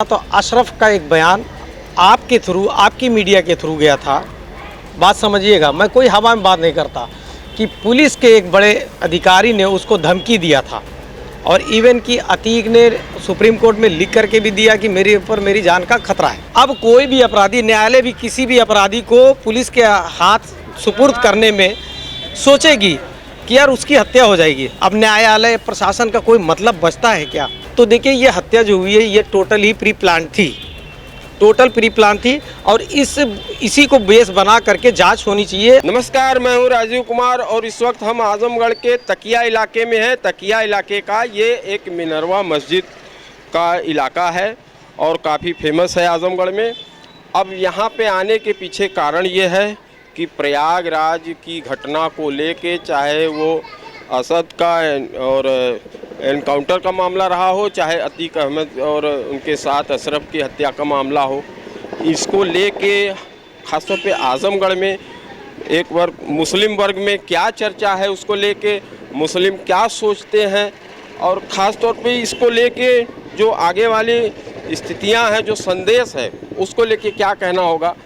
तो अशरफ का एक बयान आपके थ्रू, आपकी मीडिया के थ्रू गया था। बात समझिएगा, मैं कोई हवा में बात नहीं करता कि पुलिस के एक बड़े अधिकारी ने उसको धमकी दिया था और इवन कि अतीक ने सुप्रीम कोर्ट में लिख करके भी दिया कि मेरे ऊपर मेरी जान का खतरा है। अब कोई भी अपराधी, न्यायालय भी किसी भी अपराधी को पुलिस के हाथ सुपुर्द करने में सोचेगी कि यार उसकी हत्या हो जाएगी। अब न्यायालय प्रशासन का कोई मतलब बचता है क्या? तो देखिए, ये हत्या जो हुई है ये टोटल ही प्री प्लान थी, टोटल प्री प्लान थी और इसी को बेस बना करके जांच होनी चाहिए। नमस्कार, मैं हूं राजीव कुमार और इस वक्त हम आजमगढ़ के तकिया इलाके में हैं। तकिया इलाके का ये एक मिनरवा मस्जिद का इलाका है और काफ़ी फेमस है आजमगढ़ में। अब यहाँ पे आने के पीछे कारण ये है कि प्रयागराज की घटना को लेके, चाहे वो असद का और एनकाउंटर का मामला रहा हो, चाहे अतीक अहमद और उनके साथ अशरफ की हत्या का मामला हो, इसको लेके ख़ासतौर पे आज़मगढ़ में एक वर्ग, मुस्लिम वर्ग में क्या चर्चा है, उसको लेके मुस्लिम क्या सोचते हैं और ख़ास तौर पे इसको लेके जो आगे वाली स्थितियां हैं, जो संदेश है, उसको लेके क्या कहना होगा।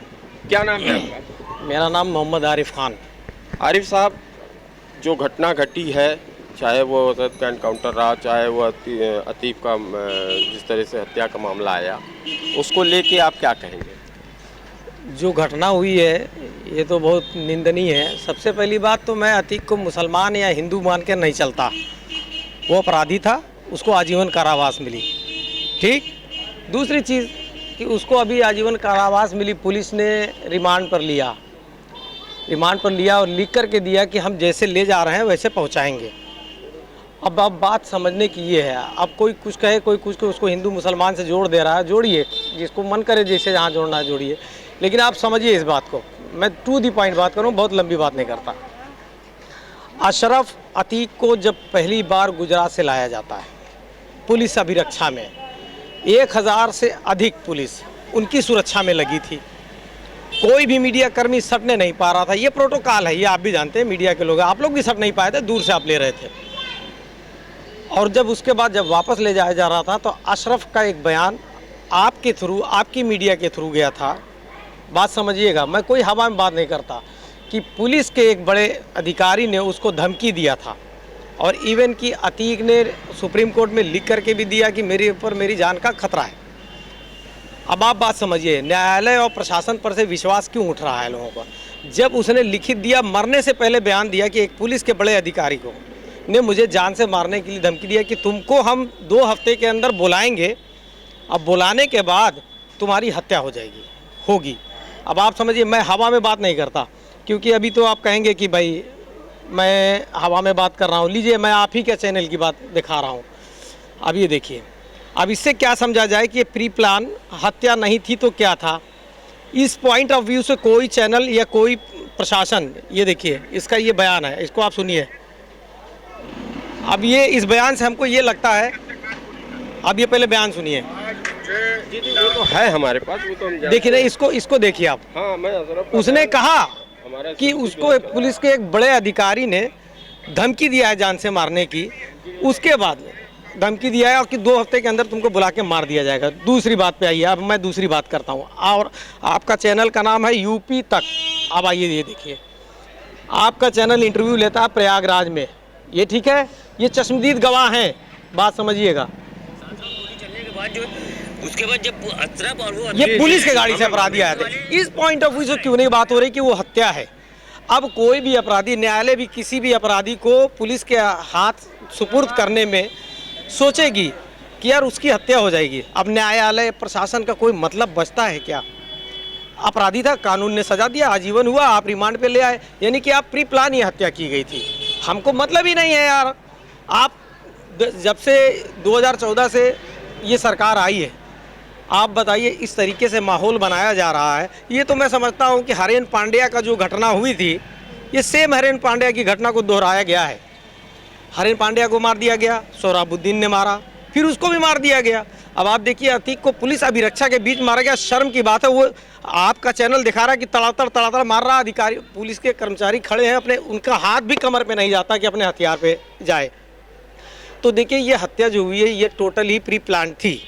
क्या नाम है आपका? मेरा नाम मोहम्मद आरिफ खान। आरिफ साहब, जो घटना घटी है, चाहे वो असद का एनकाउंटर रहा, चाहे वो अतीक का जिस तरह से हत्या का मामला आया, उसको लेके आप क्या कहेंगे? जो घटना हुई है ये तो बहुत निंदनीय है। सबसे पहली बात तो मैं अतीक को मुसलमान या हिंदू मान के नहीं चलता। वो अपराधी था, उसको आजीवन कारावास मिली, ठीक। दूसरी चीज़ कि उसको अभी आजीवन कारावास मिली, पुलिस ने रिमांड पर लिया और लिख करके दिया कि हम जैसे ले जा रहे हैं वैसे पहुंचाएंगे। अब बात समझने की ये है, अब कोई कुछ कहे, कोई कुछ कहे, उसको हिंदू मुसलमान से जोड़ दे रहा है, जोड़िए, जिसको मन करे जैसे जहाँ जोड़ना है जोड़िए, लेकिन आप समझिए इस बात को। मैं टू दी पॉइंट बात करूँ, बहुत लंबी बात नहीं करता। अशरफ अतीक को जब पहली बार गुजरात से लाया जाता है पुलिस अभिरक्षा में, 1000 से अधिक पुलिस उनकी सुरक्षा में लगी थी। कोई भी मीडिया कर्मी सटने नहीं पा रहा था। ये प्रोटोकॉल है, ये आप भी जानते हैं, मीडिया के लोग, आप लोग भी सट नहीं पाए थे, दूर से आप ले रहे थे। और जब उसके बाद जब वापस ले जाया जा रहा था तो अशरफ का एक बयान आपके थ्रू, आपकी मीडिया के थ्रू गया था। बात समझिएगा, मैं कोई हवा में बात नहीं करता कि पुलिस के एक बड़े अधिकारी ने उसको धमकी दिया था और इवन कि अतीक ने सुप्रीम कोर्ट में लिख करके भी दिया कि मेरे ऊपर मेरी जान का खतरा है। अब आप बात समझिए, न्यायालय और प्रशासन पर से विश्वास क्यों उठ रहा है लोगों का? जब उसने लिखित दिया, मरने से पहले बयान दिया कि एक पुलिस के बड़े अधिकारी को ने मुझे जान से मारने के लिए धमकी दिया कि तुमको हम 2 हफ्ते के अंदर बुलाएंगे, अब बुलाने के बाद तुम्हारी हत्या होगी। अब आप समझिए, मैं हवा में बात नहीं करता, क्योंकि अभी तो आप कहेंगे कि भाई मैं हवा में बात कर रहा हूँ। लीजिए, मैं आप ही के चैनल की बात दिखा रहा हूँ। अब ये देखिए, अब इससे क्या समझा जाए कि ये प्री प्लान हत्या नहीं थी तो क्या था? इस पॉइंट ऑफ व्यू से कोई चैनल या कोई प्रशासन, ये देखिए इसका ये बयान है, इसको आप सुनिए। अब ये इस बयान से हमको ये लगता है, अब ये पहले बयान सुनिए। वो तो है हमारे पास, वो तो हम देखिए ना, इसको देखिए आप। हाँ, मैं उसने कहा कि उसको पुलिस के एक बड़े अधिकारी ने धमकी दिया है जान से मारने की, उसके बाद धमकी दिया है और कि 2 हफ्ते के अंदर तुमको बुला के मार दिया जाएगा। दूसरी बात पे आइए, अब मैं दूसरी बात करता हूँ और आपका चैनल का नाम है यूपी तक। अब आइए, ये देखिए, आपका चैनल इंटरव्यू लेता है प्रयागराज में, ये ठीक है, ये चश्मदीद गवाह हैं। बात समझिएगा, उसके बाद जब अशरफ और वो ये पुलिस के गाड़ी से अपराधी आए थे। इस पॉइंट ऑफ व्यू से क्यों नहीं बात हो रही कि वो हत्या है? अब कोई भी अपराधी, न्यायालय भी किसी भी अपराधी को पुलिस के हाथ सुपुर्द करने में सोचेगी कि यार उसकी हत्या हो जाएगी। अब न्यायालय प्रशासन का कोई मतलब बचता है क्या? अपराधी था, कानून ने सजा दिया, आजीवन हुआ, आप रिमांड पे ले आए, यानी कि आप प्री प्लान ही हत्या की गई थी। हमको मतलब ही नहीं है यार। आप जब से 2014 से ये सरकार आई है, आप बताइए, इस तरीके से माहौल बनाया जा रहा है। ये तो मैं समझता हूँ कि हरेन पांड्या का जो घटना हुई थी, ये सेम हरेन पांड्या की घटना को दोहराया गया है। हरेन पांड्या को मार दिया गया, सोहराबुद्दीन ने मारा, फिर उसको भी मार दिया गया। अब आप देखिए, अतीक को पुलिस अभिरक्षा के बीच मारा गया। शर्म की बात है, वो आपका चैनल दिखा रहा है कि तड़ातड़ मार रहा। अधिकारी, पुलिस के कर्मचारी खड़े हैं, अपने उनका हाथ भी कमर पे नहीं जाता कि अपने हथियार पे जाए। तो देखिए, ये हत्या जो हुई है ये टोटल ही प्री प्लान थी,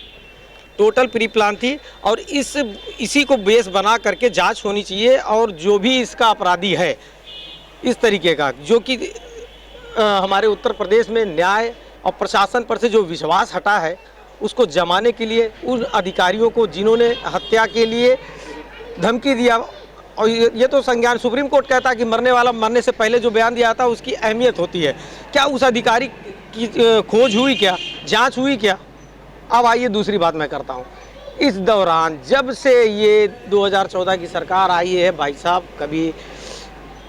टोटल प्री प्लान थी और इसी को बेस बना करके जांच होनी चाहिए और जो भी इसका अपराधी है इस तरीके का जो कि हमारे उत्तर प्रदेश में न्याय और प्रशासन पर से जो विश्वास हटा है उसको जमाने के लिए उन अधिकारियों को जिन्होंने हत्या के लिए धमकी दिया और ये तो संज्ञान सुप्रीम कोर्ट कहता है कि मरने वाला मरने से पहले जो बयान दिया था उसकी अहमियत होती है। क्या उस अधिकारी की खोज हुई, क्या जांच हुई क्या? अब आइए दूसरी बात मैं करता हूँ। इस दौरान जब से ये 2014 की सरकार आई है भाई साहब, कभी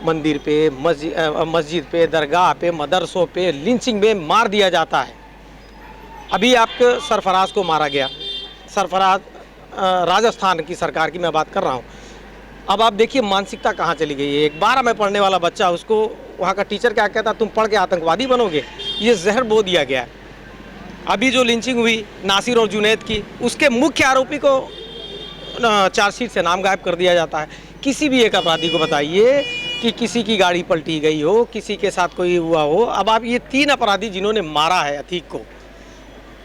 मंदिर पे, मस्जिद पे, दरगाह पे, मदरसों पे लिंचिंग में मार दिया जाता है। अभी आपके सरफराज को मारा गया, सरफराज राजस्थान की सरकार की मैं बात कर रहा हूँ। अब आप देखिए मानसिकता कहाँ चली गई है। एक 12 में पढ़ने वाला बच्चा, उसको वहाँ का टीचर क्या कहता, तुम पढ़ के आतंकवादी बनोगे, ये जहर बो दिया गया है। अभी जो लिंचिंग हुई नासिर और जुनैद की, उसके मुख्य आरोपी को चार्जशीट से नाम गायब कर दिया जाता है। किसी भी एक अपराधी को बताइए कि किसी की गाड़ी पलटी गई हो, किसी के साथ कोई हुआ हो। अब आप ये 3 अपराधी जिन्होंने मारा है अतीक को,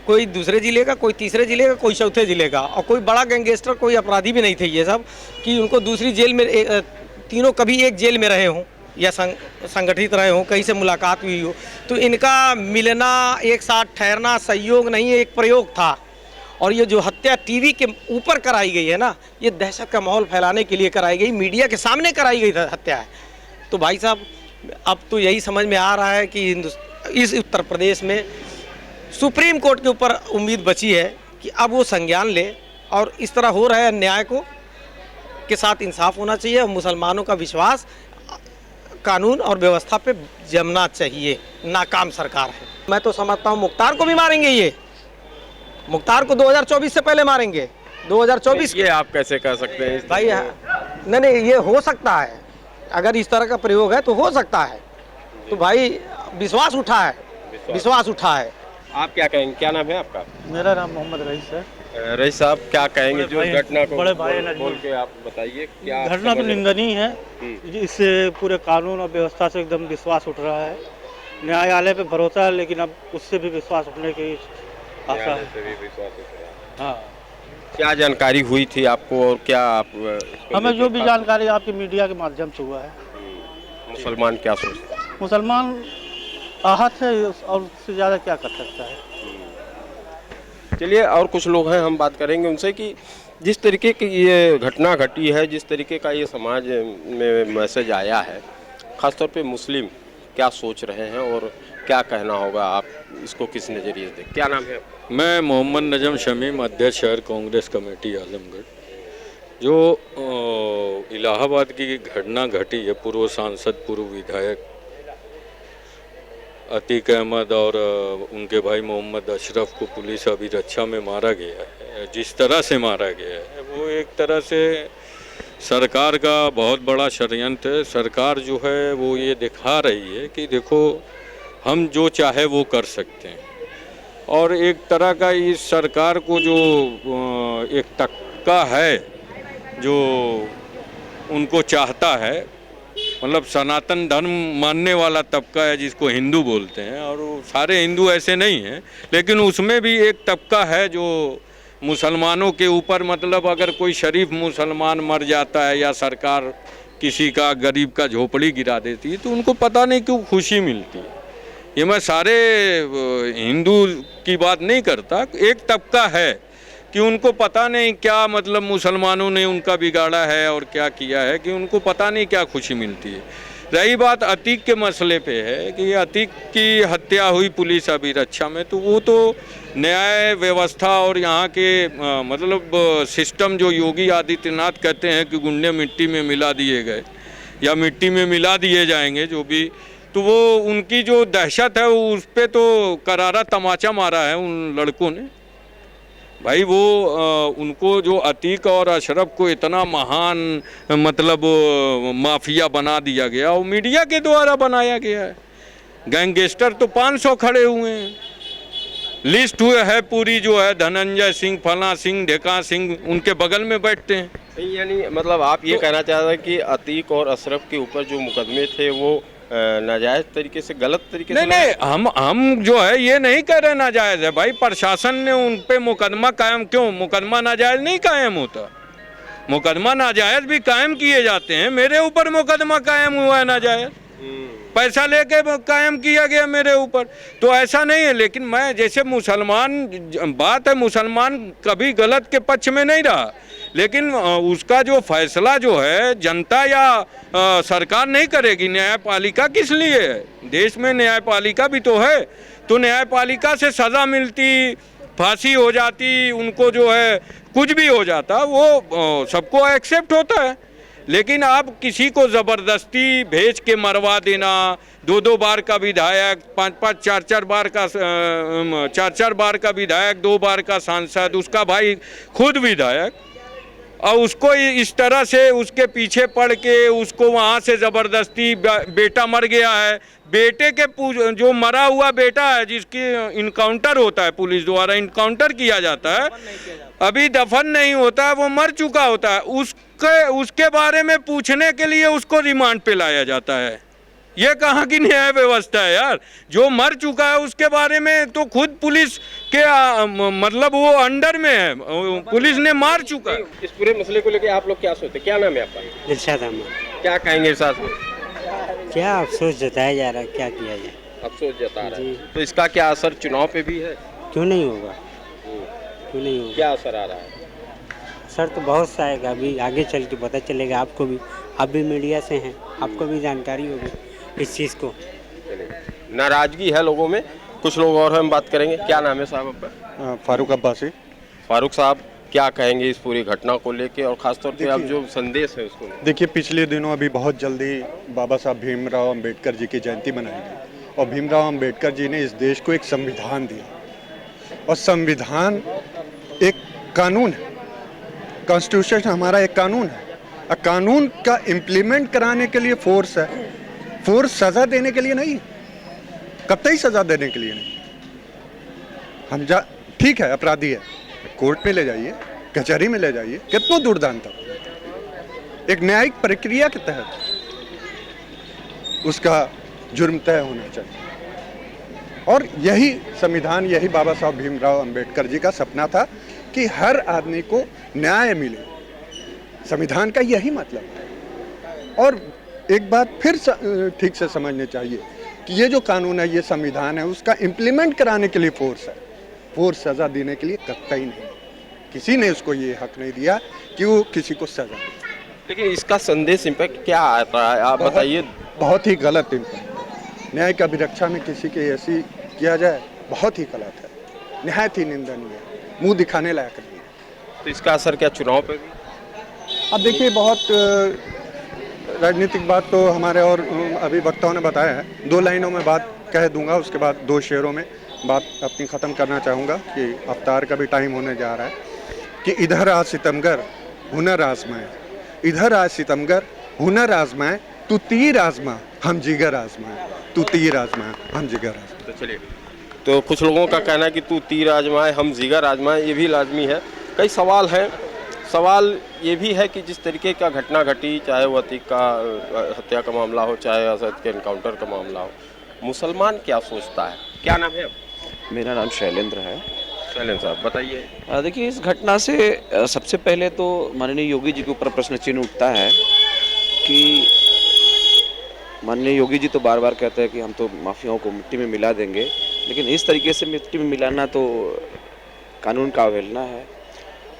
कोई दूसरे ज़िले का, कोई तीसरे ज़िले का, कोई चौथे ज़िले का, और कोई बड़ा गैंगस्टर, कोई अपराधी भी नहीं थे ये सब कि उनको दूसरी जेल में तीनों कभी एक जेल में रहे हों या संगठित रहे हों, कहीं से मुलाकात हुई हो। तो इनका मिलना, एक साथ ठहरना सहयोग नहीं, एक प्रयोग था। और ये जो हत्या टीवी के ऊपर कराई गई है ना, ये दहशत का माहौल फैलाने के लिए कराई गई, मीडिया के सामने कराई गई हत्या है। तो भाई साहब अब तो यही समझ में आ रहा है कि इस उत्तर प्रदेश में सुप्रीम कोर्ट के ऊपर उम्मीद बची है कि अब वो संज्ञान ले और इस तरह हो रहा है अन्याय को के साथ इंसाफ होना चाहिए और मुसलमानों का विश्वास कानून और व्यवस्था पे जमना चाहिए। नाकाम सरकार है। मैं तो समझता हूँ मुख्तार को भी मारेंगे, ये मुख्तार को 2024 से पहले मारेंगे। 2024 ये आप कैसे कह सकते हैं भाई? नहीं, ये हो सकता है, अगर इस तरह का प्रयोग है तो हो सकता है। तो भाई विश्वास उठा है, विश्वास उठा है। आप क्या कहेंगे? क्या नाम है आपका? मेरा नाम मोहम्मद रईस है। रईस साहब क्या कहेंगे जो घटना को बड़े भाई बोल के आप बताइए क्या घटना तो निंदनीय है। इससे पूरे कानून और व्यवस्था से एकदम विश्वास उठ रहा है। न्यायालय पे भरोसा है, लेकिन अब उससे भी विश्वास उठने की आशा है। हाँ, क्या जानकारी हुई थी आपको और क्या आप हमें जो भी जानकारी आपकी मीडिया के माध्यम से हुआ है। मुसलमान क्या सोचते हैं? मुसलमान आहत है और उससे ज़्यादा क्या कर सकता है। चलिए और कुछ लोग हैं, हम बात करेंगे उनसे कि जिस तरीके की ये घटना घटी है, जिस तरीके का ये समाज में मैसेज आया है, ख़ासतौर पे मुस्लिम क्या सोच रहे हैं और क्या कहना होगा, आप इसको किस नज़रिए से देखते? क्या नाम है? मैं मोहम्मद नजम शमीम, अध्यक्ष शहर कांग्रेस कमेटी आजमगढ़। जो इलाहाबाद की घटना घटी है, पूर्व सांसद, पूर्व विधायक अतीक अहमद और उनके भाई मोहम्मद अशरफ को पुलिस अभिरक्षा में मारा गया है, जिस तरह से मारा गया है वो एक तरह से सरकार का बहुत बड़ा षड्यंत्र है। सरकार जो है वो ये दिखा रही है कि देखो हम जो चाहे वो कर सकते हैं, और एक तरह का इस सरकार को जो एक तबका है जो उनको चाहता है, मतलब सनातन धर्म मानने वाला तबका है जिसको हिंदू बोलते हैं, और वो सारे हिंदू ऐसे नहीं हैं, लेकिन उसमें भी एक तबका है जो मुसलमानों के ऊपर, मतलब अगर कोई शरीफ मुसलमान मर जाता है या सरकार किसी का गरीब का झोपड़ी गिरा देती है तो उनको पता नहीं क्यों खुशी मिलती है। ये मैं सारे हिंदू की बात नहीं करता, एक तबका है कि उनको पता नहीं क्या, मतलब मुसलमानों ने उनका बिगाड़ा है और क्या किया है कि उनको पता नहीं क्या खुशी मिलती है। रही बात अतीक के मसले पे है कि अतीक की हत्या हुई पुलिस अभिरक्षा में, तो वो तो न्याय व्यवस्था और यहाँ के मतलब सिस्टम जो योगी आदित्यनाथ कहते हैं कि गुंडे मिट्टी में मिला दिए गए या मिट्टी में मिला दिए जाएंगे जो भी, तो वो उनकी जो दहशत है उस पर तो करारा तमाचा मारा है उन लड़कों ने। भाई वो उनको जो अतीक और अशरफ को इतना महान मतलब माफिया बना दिया गया, वो मीडिया के द्वारा बनाया गया है। गैंगस्टर तो 500 खड़े हुए हैं, लिस्ट हुए है पूरी, जो है धनंजय सिंह, फला सिंह, ढेका सिंह उनके बगल में बैठते हैं। यानी मतलब आप ये कहना चाह रहे हैं कि अतीक और अशरफ के ऊपर जो मुकदमे थे वो नाजायज तरीके से, गलत तरीके नहीं से? नहीं, हम जो है ये नहीं कह रहे नाजायज है भाई। प्रशासन ने उन पे मुकदमा कायम, क्यों मुकदमा नाजायज नहीं कायम होता? मुकदमा नाजायज भी कायम किए जाते हैं। मेरे ऊपर मुकदमा कायम हुआ है नाजायज, पैसा लेके कायम किया गया मेरे ऊपर, तो ऐसा नहीं है। लेकिन मैं जैसे मुसलमान, बात है मुसलमान कभी गलत के पक्ष में नहीं रहा, लेकिन उसका जो फैसला जो है जनता या सरकार नहीं करेगी। न्यायपालिका किस लिए है? देश में न्यायपालिका भी तो है, तो न्यायपालिका से सज़ा मिलती, फांसी हो जाती, उनको जो है कुछ भी हो जाता, वो सबको एक्सेप्ट होता है। लेकिन आप किसी को ज़बरदस्ती भेज के मरवा देना, 2-2 बार का विधायक, 5-5, 4-4 बार का 4-4 बार का विधायक, 2 बार का सांसद, उसका भाई खुद विधायक, और उसको इस तरह से उसके पीछे पड़ के उसको वहाँ से ज़बरदस्ती, बेटा मर गया है, बेटे के जो मरा हुआ बेटा है जिसकी इनकाउंटर होता है, पुलिस द्वारा इनकाउंटर किया जाता है, अभी दफन नहीं होता है, वो मर चुका होता है, उसके बारे में पूछने के लिए उसको रिमांड पे लाया जाता है। ये कहाँ की न्याय व्यवस्था है यार? जो मर चुका है उसके बारे में तो खुद पुलिस के मतलब वो अंडर में है, पुलिस ने मार चुका है। इस पूरे मसले को लेकर आप लोग क्या सोचते हैं? क्या नाम है आपका? दिलशाद अहमद। क्या कहेंगे साथ में? क्या अफसोस जताया जा रहा है, क्या किया जाए? अफसोस जता रहा है, तो इसका क्या असर चुनाव पे भी है? क्यों नहीं होगा, क्यों नहीं होगा? क्या असर आ रहा है? सर तो बहुत सा आएगा, अभी आगे चल के पता चलेगा आपको भी। आप भी मीडिया से हैं, आपको भी जानकारी होगी इस चीज़ को। नाराजगी है लोगों में, कुछ लोग और हम बात करेंगे। क्या नाम है साहब आपका? फारूक अब्बासी। फारूक साहब, क्या कहेंगे इस पूरी घटना को लेके, और खासतौर पे आप जो संदेश है उसको? देखिए, पिछले दिनों अभी बहुत जल्दी बाबा साहब भीमराव अंबेडकर जी की जयंती मनाई गई, और भीमराव अंबेडकर जी ने इस देश को एक संविधान दिया, और संविधान एक कानून है, कॉन्स्टिट्यूशन हमारा एक कानून है, और कानून का इम्प्लीमेंट कराने के लिए फोर्स है। फोर्स सज़ा देने के लिए नहीं, कतई सज़ा देने के लिए नहीं। हम ठीक है, अपराधी है, कोर्ट में ले जाइए, कचहरी में ले जाइए, कितना दुर्दान तक, एक न्यायिक प्रक्रिया के तहत उसका जुर्म तय होना चाहिए। और यही संविधान, यही बाबा साहब भीमराव अंबेडकर जी का सपना था कि हर आदमी को न्याय मिले। संविधान का यही मतलब है। और एक बात फिर ठीक से समझनी चाहिए कि ये जो कानून है, ये संविधान है, उसका इम्प्लीमेंट कराने के लिए फोर्स है, फोर्स सज़ा देने के लिए कतई नहीं। किसी ने उसको ये हक नहीं दिया कि वो किसी को सज़ा दे। लेकिन इसका संदेश इम्पैक्ट क्या आता है, आप बताइए? बहुत ही गलत इम्पैक्ट। न्याय की अभिरक्षा में किसी के ऐसी किया जाए, बहुत ही गलत है, निहायत ही निंदनीय है, मुंह दिखाने लायक नहीं है। तो इसका असर क्या चुनाव पे भी? अब देखिए, बहुत राजनीतिक बात तो हमारे और अभी वक्ताओं ने बताया है। 2 लाइनों में बात कह दूंगा, उसके बाद 2 शेरों में बात अपनी ख़त्म करना चाहूँगा कि अवतार का भी टाइम होने जा रहा है। कि इधर आ सितमगर हुनर आजमाए, इधर आ सितमगर हुनर आजमाए, तू तीर आजमा हम जिगर आजमाए, तू तीर आजमाए हम जिगर आजमाए। तो चलिए, तो कुछ लोगों का कहना है कि तू तीर आजमाए हम जिगर आजमाए, ये भी लाजमी है। कई सवाल हैं। सवाल ये भी है कि जिस तरीके का घटना घटी, चाहे वो अतीक का हत्या का मामला हो, चाहे असद के इनकाउंटर का मामला हो, मुसलमान क्या सोचता है? क्या नाम है? मेरा नाम शैलेंद्र है। शैलेंद्र साहब बताइए। देखिए, इस घटना से सबसे पहले तो माननीय योगी जी के ऊपर प्रश्न चिन्ह उठता है कि माननीय योगी जी तो बार बार कहते हैं कि हम तो माफियाओं को मिट्टी में मिला देंगे, लेकिन इस तरीके से मिट्टी में मिलाना तो कानून का अवहेलना है।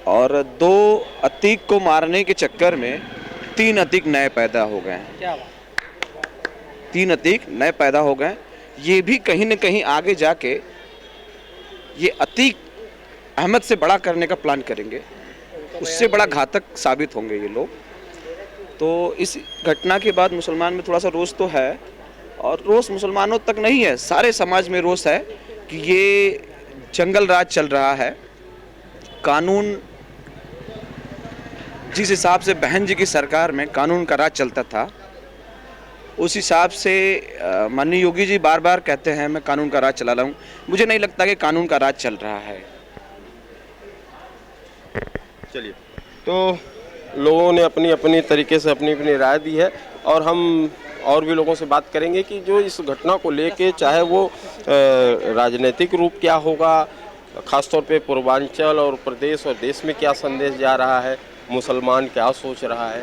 और 2 अतीक को मारने के चक्कर में 3 अतीक नए पैदा हो गए हैं। क्या बात? 3 अतीक नए पैदा हो गए। ये भी कहीं न कहीं आगे जाके ये अतीक अहमद से बड़ा करने का प्लान करेंगे, उससे बड़ा घातक साबित होंगे ये लोग। तो इस घटना के बाद मुसलमान में थोड़ा सा रोष तो है, और रोष मुसलमानों तक नहीं है, सारे समाज में रोष है कि ये जंगल राज चल रहा है। कानून जिस हिसाब से बहन जी की सरकार में कानून का राज चलता था, उस हिसाब से माननीय योगी जी बार बार कहते हैं मैं कानून का राज चला रहा हूँ। मुझे नहीं लगता कि कानून का राज चल रहा है। चलिए, तो लोगों ने अपनी अपनी तरीके से अपनी अपनी राय दी है, और हम और भी लोगों से बात करेंगे कि जो इस घटना को लेके चाहे वो राजनीतिक रूप क्या होगा, खासतौर पे पूर्वांचल और प्रदेश और देश में क्या संदेश जा रहा है, मुसलमान क्या सोच रहा है,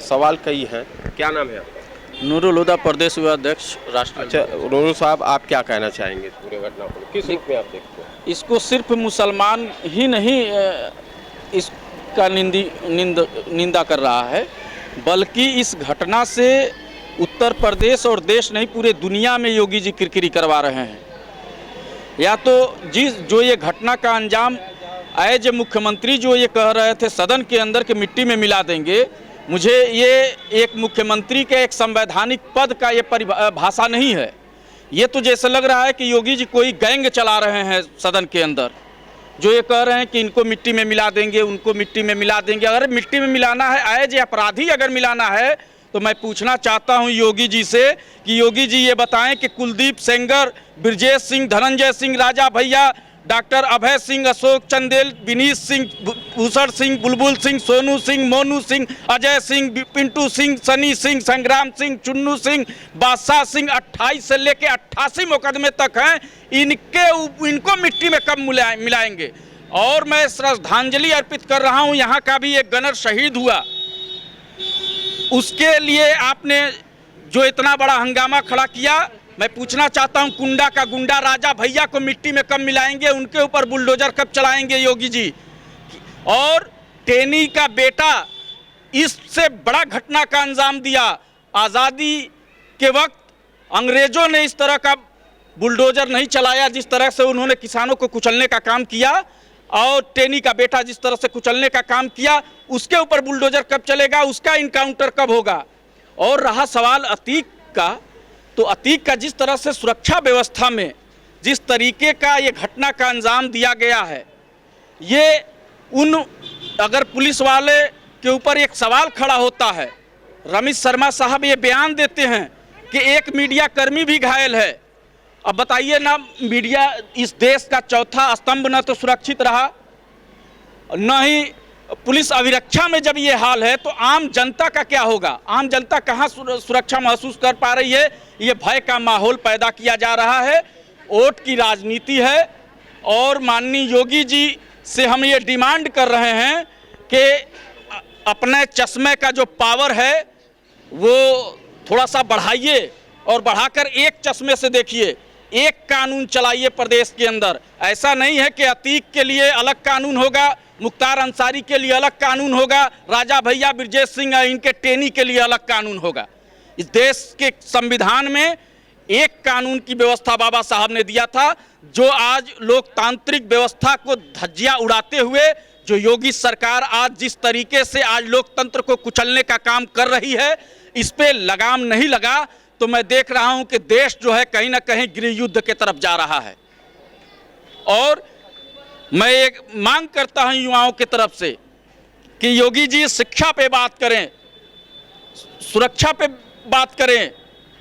सवाल कई हैं। क्या नाम है आपका? नूरुल हुदा, प्रदेश उपाध्यक्ष राष्ट्र। अच्छा नूरुल साहब, आप क्या कहना चाहेंगे पूरे घटना को, किस रूप में आप देखते हैं? इसको सिर्फ मुसलमान ही नहीं इसका निंदा कर रहा है, बल्कि इस घटना से उत्तर प्रदेश और देश नहीं पूरे दुनिया में योगी जी किरकिरी करवा रहे हैं। या तो जो ये घटना का अंजाम एज मुख्यमंत्री जो ये कह रहे थे सदन के अंदर के मिट्टी में मिला देंगे, मुझे ये एक मुख्यमंत्री के एक संवैधानिक पद का ये परिभाषा नहीं है। ये तो जैसे लग रहा है कि योगी जी कोई गैंग चला रहे हैं सदन के अंदर, जो ये कह रहे हैं कि इनको मिट्टी में मिला देंगे, उनको मिट्टी में मिला देंगे। अगर मिट्टी में मिलाना है, एज अपराधी अगर मिलाना है, तो मैं पूछना चाहता हूं योगी जी से कि योगी जी ये बताएं कि कुलदीप सेंगर, ब्रजेश सिंह, धनंजय सिंह, राजा भैया, डॉक्टर अभय सिंह, अशोक चंदेल, विनीत सिंह, भूषण सिंह, बुलबुल सिंह, सोनू सिंह, मोनू सिंह, अजय सिंह, पिंटू सिंह, सनी सिंह, संग्राम सिंह, चुन्नू सिंह, बादशाह सिंह, 28 से लेके 88 मुकदमे तक हैं, इनको मिट्टी में कब मिलाएंगे? और मैं श्रद्धांजलि अर्पित कर रहा हूं, यहाँ का भी एक गनर शहीद हुआ, उसके लिए आपने जो इतना बड़ा हंगामा खड़ा किया, मैं पूछना चाहता हूं कुंडा का गुंडा राजा भैया को मिट्टी में कब मिलाएंगे? उनके ऊपर बुलडोजर कब चलाएंगे योगी जी? और टेनी का बेटा इससे बड़ा घटना का अंजाम दिया। आज़ादी के वक्त अंग्रेजों ने इस तरह का बुलडोजर नहीं चलाया जिस तरह से उन्होंने किसानों को कुचलने का काम किया, और टेनी का बेटा जिस तरह से कुचलने का काम किया, उसके ऊपर बुलडोजर कब चलेगा? उसका इनकाउंटर कब होगा? और रहा सवाल अतीक का, तो अतीक का जिस तरह से सुरक्षा व्यवस्था में जिस तरीके का ये घटना का अंजाम दिया गया है, ये अगर पुलिस वाले के ऊपर एक सवाल खड़ा होता है, रमेश शर्मा साहब ये बयान देते हैं कि एक मीडिया कर्मी भी घायल है। अब बताइए ना, मीडिया इस देश का चौथा स्तंभ न तो सुरक्षित रहा, न ही पुलिस अभिरक्षा में जब ये हाल है, तो आम जनता का क्या होगा? आम जनता कहाँ सुरक्षा महसूस कर पा रही है? ये भय का माहौल पैदा किया जा रहा है। वोट की राजनीति है, और माननीय योगी जी से हम ये डिमांड कर रहे हैं कि अपने चश्मे का जो पावर है वो थोड़ा सा बढ़ाइए, और बढ़ाकर एक चश्मे से देखिए, एक कानून चलाइए प्रदेश के अंदर। ऐसा नहीं है कि अतीक के लिए अलग कानून होगा, मुख्तार अंसारी के लिए अलग कानून होगा, राजा भैया, ब्रजेश सिंह, इनके टेनी के लिए अलग कानून होगा। इस देश के संविधान में एक कानून की व्यवस्था बाबा साहब ने दिया था, जो आज लोकतांत्रिक व्यवस्था को धज्जियां उड़ाते हुए जो योगी सरकार आज जिस तरीके से आज लोकतंत्र को कुचलने का काम कर रही है, इस पे लगाम नहीं लगा तो मैं देख रहा हूं कि देश जो है कहीं ना कहीं गृह युद्ध के तरफ जा रहा है। और मैं एक मांग करता हूं युवाओं की तरफ से कि योगी जी शिक्षा पे बात करें, सुरक्षा पे बात करें,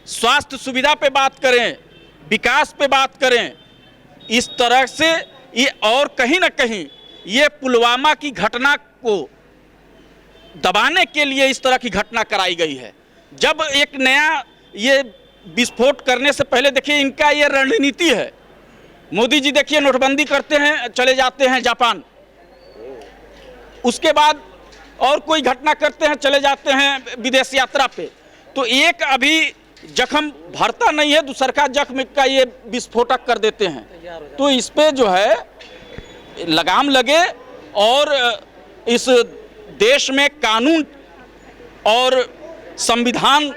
स्वास्थ्य सुविधा पे बात करें, विकास पे बात करें। इस तरह से ये, और कहीं ना कहीं ये पुलवामा की घटना को दबाने के लिए इस तरह की घटना कराई गई है। जब एक नया ये विस्फोट करने से पहले देखिए इनका ये रणनीति है। मोदी जी देखिए नोटबंदी करते हैं, चले जाते हैं जापान, उसके बाद और कोई घटना करते हैं, चले जाते हैं विदेश यात्रा पे। तो एक अभी जख्म भरता नहीं है, दूसर का जख्म का ये विस्फोटक कर देते हैं। तो इस पे जो है लगाम लगे, और इस देश में कानून और संविधान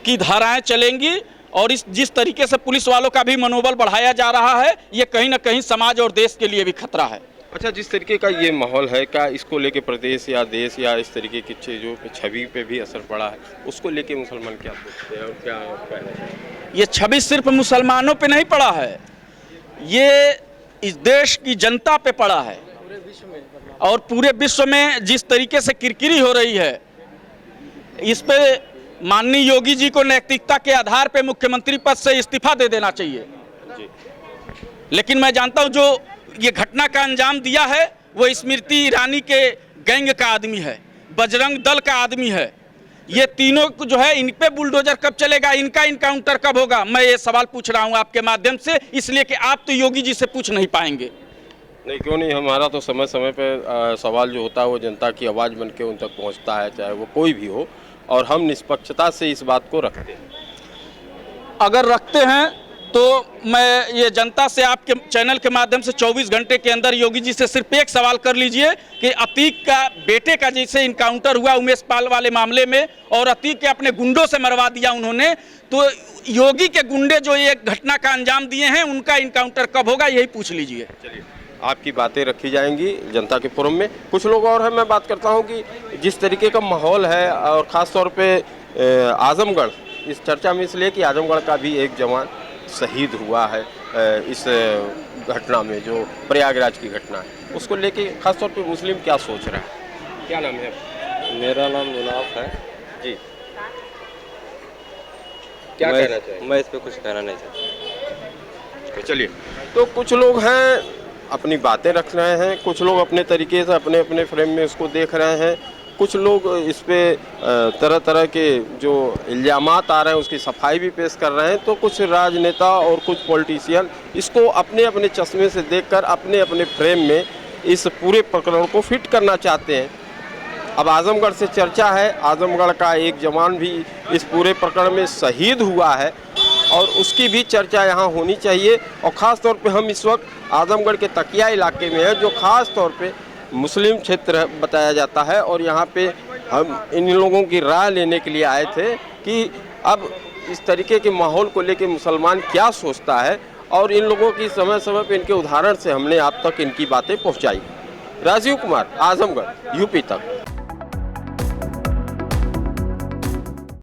की धाराएं चलेंगी, और इस जिस तरीके से पुलिस वालों का भी मनोबल बढ़ाया जा रहा है, ये कहीं ना कहीं समाज और देश के लिए भी खतरा है। अच्छा, जिस तरीके का ये माहौल है, क्या इसको लेके प्रदेश या देश या इस तरीके की चीज़ों पे छवि पे भी असर पड़ा है? उसको लेके मुसलमान क्या सोचते हैं और क्या कहना चाहिए? ये छवि सिर्फ मुसलमानों पे नहीं पड़ा है, ये इस देश की जनता पे पड़ा है, और पूरे विश्व में जिस तरीके से किरकिरी हो रही है, इस पे माननीय योगी जी को नैतिकता के आधार पे मुख्यमंत्री पद से इस्तीफा दे देना चाहिए। लेकिन मैं जानता हूं जो ये घटना का अंजाम दिया है वो स्मृति ईरानी के गैंग का आदमी है, बजरंग दल का आदमी है। ये तीनों को जो है इन पे बुलडोजर कब चलेगा, इनका इनकाउंटर कब होगा, मैं ये सवाल पूछ रहा हूँ आपके माध्यम से, इसलिए कि आप तो योगी जी से पूछ नहीं पाएंगे। नहीं, क्यों नहीं, हमारा तो समय समय पे सवाल जो होता है वो जनता की आवाज़ बन के उन तक पहुँचता है, चाहे वो कोई भी हो, और हम निष्पक्षता से इस बात को रखते हैं। अगर रखते हैं तो मैं ये जनता से आपके चैनल के माध्यम से 24 घंटे के अंदर योगी जी से सिर्फ एक सवाल कर लीजिए कि अतीक का बेटे का जैसे इनकाउंटर हुआ उमेश पाल वाले मामले में और अतीक के अपने गुंडों से मरवा दिया उन्होंने, तो योगी के गुंडे जो ये घटना का अंजाम दिए हैं उनका इनकाउंटर कब होगा, यही पूछ लीजिए। चलिए, आपकी बातें रखी जाएंगी जनता के फोरम में। कुछ लोग और हैं, मैं बात करता हूं कि जिस तरीके का माहौल है और ख़ास तौर पे आजमगढ़ इस चर्चा में इसलिए कि आजमगढ़ का भी एक जवान शहीद हुआ है इस घटना में, जो प्रयागराज की घटना है, उसको लेके ख़ास तौर पे मुस्लिम क्या सोच रहा है? क्या नाम है? मेरा नाम मुनाफ है जी। क्या कहना चाहिए? मैं इस पे कुछ कहना नहीं चाहता। चलिए, तो कुछ लोग हैं अपनी बातें रख रहे हैं, कुछ लोग अपने तरीके से अपने अपने फ्रेम में उसको देख रहे हैं, कुछ लोग इस पे तरह तरह के जो इल्ज़ामात आ रहे हैं उसकी सफाई भी पेश कर रहे हैं, तो कुछ राजनेता और कुछ पॉलिटिशियन इसको अपने अपने चश्मे से देखकर अपने अपने फ्रेम में इस पूरे प्रकरण को फिट करना चाहते हैं। अब आजमगढ़ से चर्चा है, आजमगढ़ का एक जवान भी इस पूरे प्रकरण में शहीद हुआ है और उसकी भी चर्चा यहाँ होनी चाहिए। और ख़ास तौर पे हम इस वक्त आजमगढ़ के तकिया इलाके में हैं, जो ख़ास तौर पे मुस्लिम क्षेत्र बताया जाता है, और यहाँ पे हम इन लोगों की राय लेने के लिए आए थे कि अब इस तरीके के माहौल को लेके मुसलमान क्या सोचता है, और इन लोगों की समय समय पे इनके उदाहरण से हमने आप तक इनकी बातें पहुँचाई। राजीव कुमार, आजमगढ़, यूपी तक।